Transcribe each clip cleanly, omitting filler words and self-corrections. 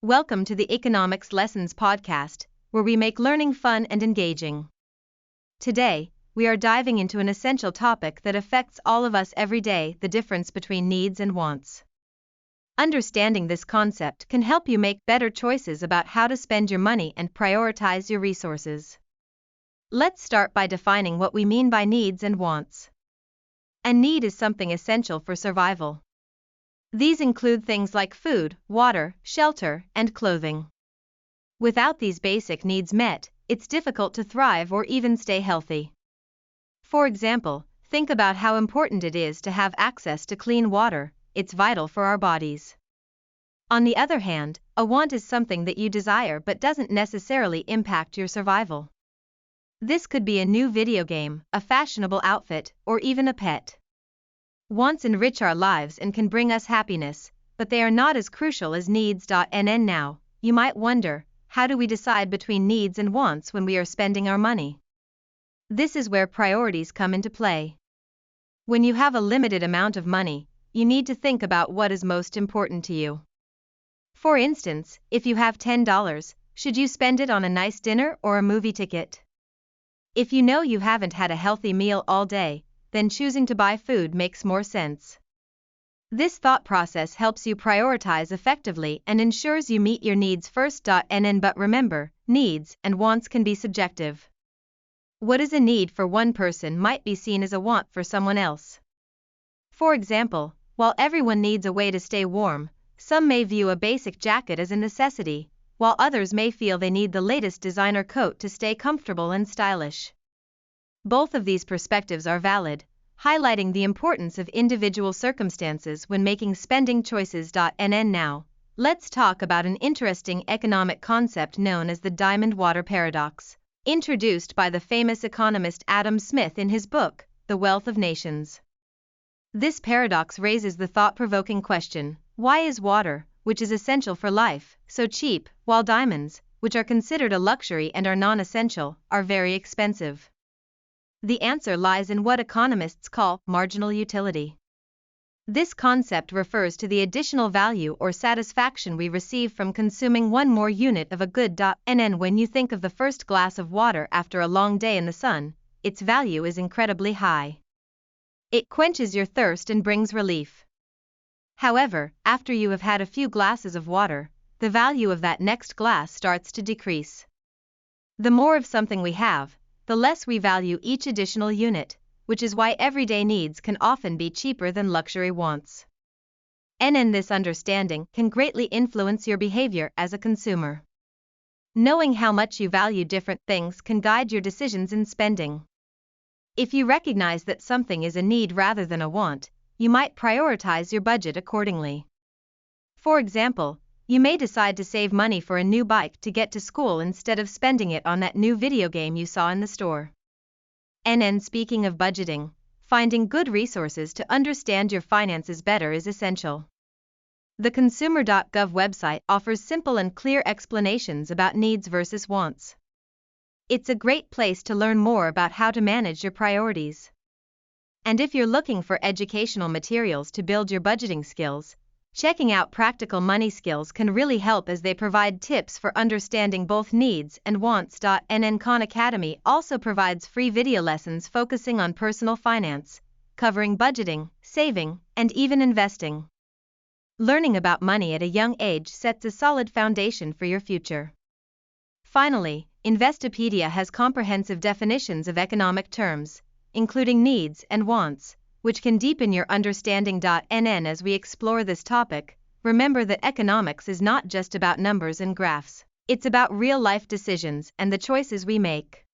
Welcome to the Economics Lessons podcast, where we make learning fun and engaging. Today, we are diving into an essential topic that affects all of us every day: the difference between needs and wants. Understanding this concept can help you make better choices about how to spend your money and prioritize your resources. Let's start by defining what we mean by needs and wants. A need is something essential for survival. These include things like food, water, shelter, and clothing. Without these basic needs met, it's difficult to thrive or even stay healthy. For example, think about how important it is to have access to clean water. It's vital for our bodies. On the other hand, a want is something that you desire but doesn't necessarily impact your survival. This could be a new video game, a fashionable outfit, or even a pet. Wants enrich our lives and can bring us happiness, but they are not as crucial as needs. Now, you might wonder, how do we decide between needs and wants when we are spending our money? This is where priorities come into play. When you have a limited amount of money, you need to think about what is most important to you. For instance, if you have $10, should you spend it on a nice dinner or a movie ticket? If you know you haven't had a healthy meal all day, then choosing to buy food makes more sense. This thought process helps you prioritize effectively and ensures you meet your needs first. But remember, needs and wants can be subjective. What is a need for one person might be seen as a want for someone else. For example, while everyone needs a way to stay warm, some may view a basic jacket as a necessity, while others may feel they need the latest designer coat to stay comfortable and stylish. Both of these perspectives are valid, highlighting the importance of individual circumstances when making spending choices. Now, let's talk about an interesting economic concept known as the diamond water paradox, introduced by the famous economist Adam Smith in his book, The Wealth of Nations. This paradox raises the thought-provoking question: why is water, which is essential for life, so cheap, while diamonds, which are considered a luxury and are non-essential, are very expensive? The answer lies in what economists call marginal utility. This concept refers to the additional value or satisfaction we receive from consuming one more unit of a good. When you think of the first glass of water after a long day in the sun, its value is incredibly high. It quenches your thirst and brings relief. However, after you have had a few glasses of water, the value of that next glass starts to decrease. The more of something we have, the less we value each additional unit, which is why everyday needs can often be cheaper than luxury wants. This understanding can greatly influence your behavior as a consumer. Knowing how much you value different things can guide your decisions in spending. If you recognize that something is a need rather than a want, you might prioritize your budget accordingly. For example, you may decide to save money for a new bike to get to school instead of spending it on that new video game you saw in the store. Speaking of budgeting, finding good resources to understand your finances better is essential. The Consumer.gov website offers simple and clear explanations about needs versus wants. It's a great place to learn more about how to manage your priorities. And if you're looking for educational materials to build your budgeting skills, checking out Practical Money Skills can really help, as they provide tips for understanding both needs and wants. Khan Academy also provides free video lessons focusing on personal finance, covering budgeting, saving, and even investing. Learning about money at a young age sets a solid foundation for your future. Finally, Investopedia has comprehensive definitions of economic terms, including needs and wants, which can deepen your understanding. As we explore this topic, remember that economics is not just about numbers and graphs, it's about real-life decisions and the choices we make.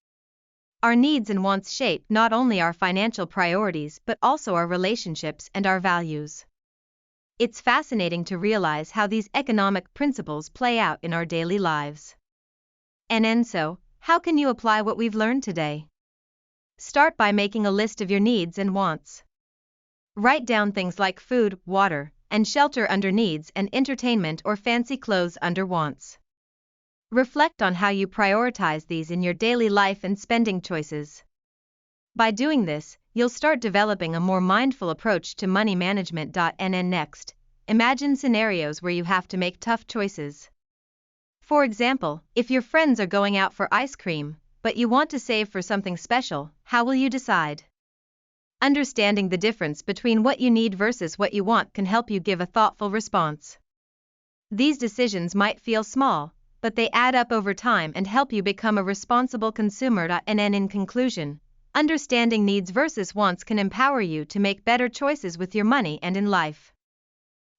Our needs and wants shape not only our financial priorities but also our relationships and our values. It's fascinating to realize how these economic principles play out in our daily lives. So, how can you apply what we've learned today? Start by making a list of your needs and wants. Write down things like food, water, and shelter under needs and entertainment or fancy clothes under wants. Reflect on how you prioritize these in your daily life and spending choices. By doing this, you'll start developing a more mindful approach to money management. Next, imagine scenarios where you have to make tough choices. For example, if your friends are going out for ice cream, but you want to save for something special, how will you decide? Understanding the difference between what you need versus what you want can help you give a thoughtful response. These decisions might feel small, but they add up over time and help you become a responsible consumer. And in conclusion, understanding needs versus wants can empower you to make better choices with your money and in life.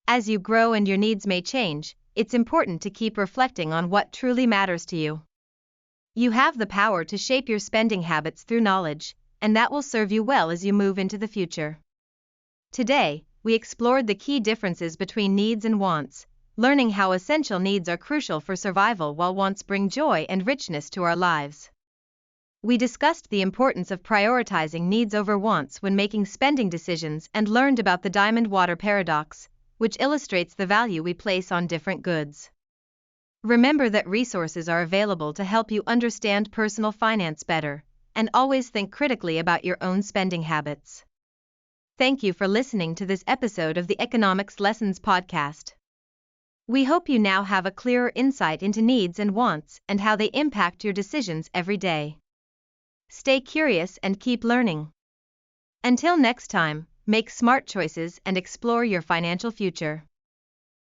As you grow and your needs may change, it's important to keep reflecting on what truly matters to you. You have the power to shape your spending habits through knowledge, and that will serve you well as you move into the future. Today, we explored the key differences between needs and wants, learning how essential needs are crucial for survival while wants bring joy and richness to our lives. We discussed the importance of prioritizing needs over wants when making spending decisions and learned about the diamond water paradox, which illustrates the value we place on different goods. Remember that resources are available to help you understand personal finance better, and always think critically about your own spending habits. Thank you for listening to this episode of the Economics Lessons podcast. We hope you now have a clearer insight into needs and wants and how they impact your decisions every day. Stay curious and keep learning. Until next time, make smart choices and explore your financial future.